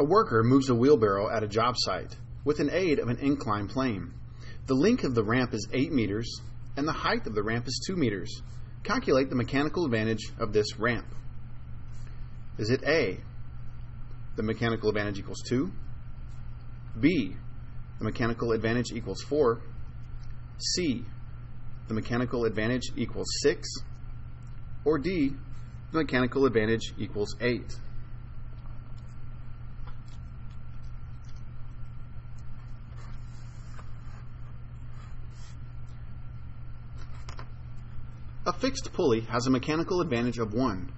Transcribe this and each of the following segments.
A worker moves a wheelbarrow at a job site with an aid of an inclined plane. The length of the ramp is 8 meters and the height of the ramp is 2 meters. Calculate the mechanical advantage of this ramp. Is it A, the mechanical advantage equals 2, B, the mechanical advantage equals 4, C, the mechanical advantage equals 6, or D, the mechanical advantage equals 8? A fixed pulley has a mechanical advantage of 1.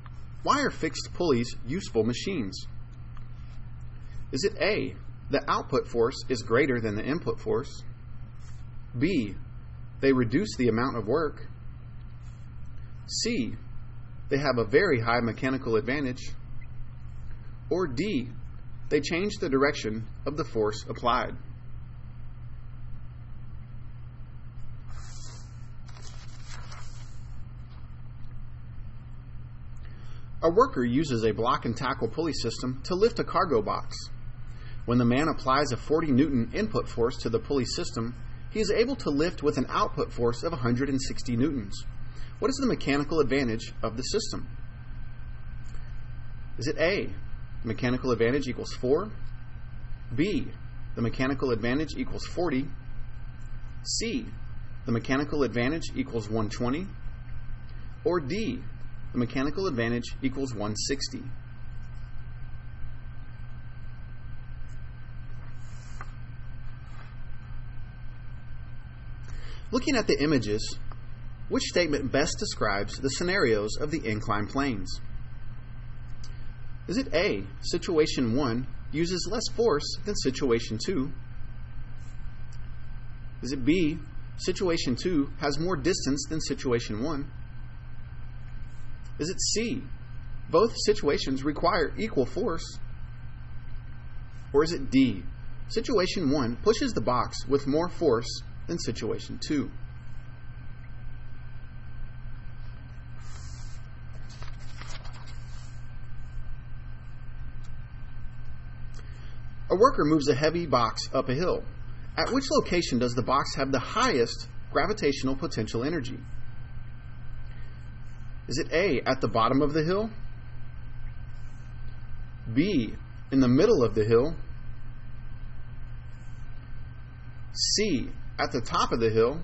Why are fixed pulleys useful machines? Is it A, the output force is greater than the input force? B, they reduce the amount of work? C, they have a very high mechanical advantage? Or D, they change the direction of the force applied? A worker uses a block and tackle pulley system to lift a cargo box. When the man applies a 40 Newton input force to the pulley system, he is able to lift with an output force of 160 newtons. What is the mechanical advantage of the system? Is it A, the mechanical advantage equals 4, B, the mechanical advantage equals 40, C, the mechanical advantage equals 120, or D, the mechanical advantage equals 160? Looking at the images, which statement best describes the scenarios of the inclined planes? Is it A, situation 1 uses less force than situation 2? Is it B, situation 2 has more distance than situation 1? Is it C, both situations require equal force? Or is it D, situation 1 pushes the box with more force than situation 2? A worker moves a heavy box up a hill. At which location does the box have the highest gravitational potential energy? Is it A, at the bottom of the hill? B, in the middle of the hill? C, at the top of the hill?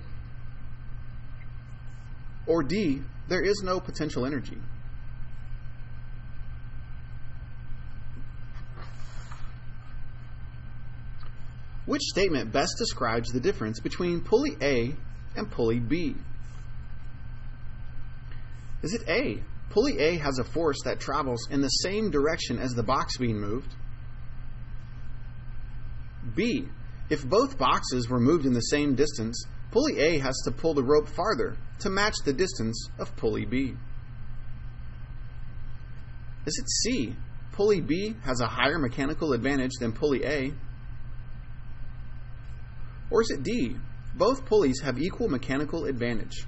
Or D, there is no potential energy? Which statement best describes the difference between pulley A and pulley B? Is it A, pulley A has a force that travels in the same direction as the box being moved? B, if both boxes were moved in the same distance, pulley A has to pull the rope farther to match the distance of pulley B. Is it C, pulley B has a higher mechanical advantage than pulley A? Or is it D, both pulleys have equal mechanical advantage?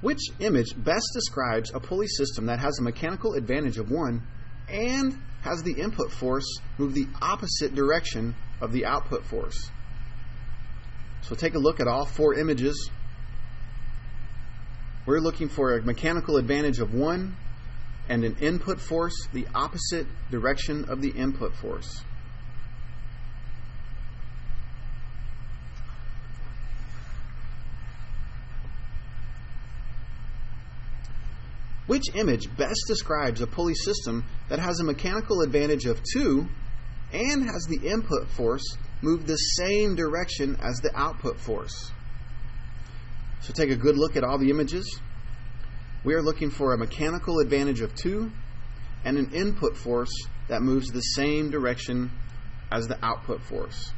Which image best describes a pulley system that has a mechanical advantage of 1 and has the input force move the opposite direction of the output force? So take a look at all 4 images. We're looking for a mechanical advantage of 1 and an input force the opposite direction of the input force. Which image best describes a pulley system that has a mechanical advantage of 2 and has the input force move the same direction as the output force? So take a good look at all the images. We are looking for a mechanical advantage of 2 and an input force that moves the same direction as the output force.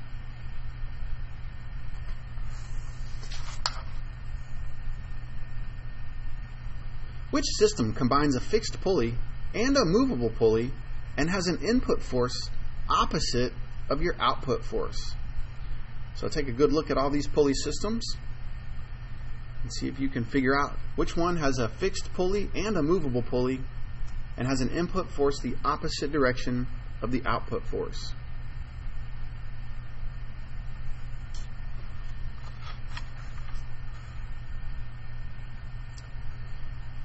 Which system combines a fixed pulley and a movable pulley and has an input force opposite of your output force? So take a good look at all these pulley systems. and see if you can figure out which one has a fixed pulley and a movable pulley and has an input force the opposite direction of the output force.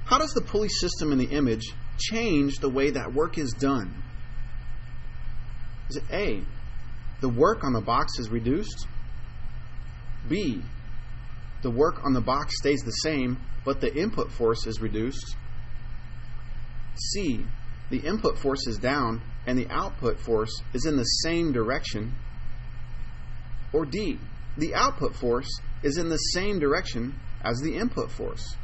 How does the pulley system in the image change the way that work is done? Is it A, the work on the box is reduced? B, the work on the box stays the same, but the input force is reduced? C, the input force is down and the output force is in the same direction? Or D, the output force is in the same direction as the input force?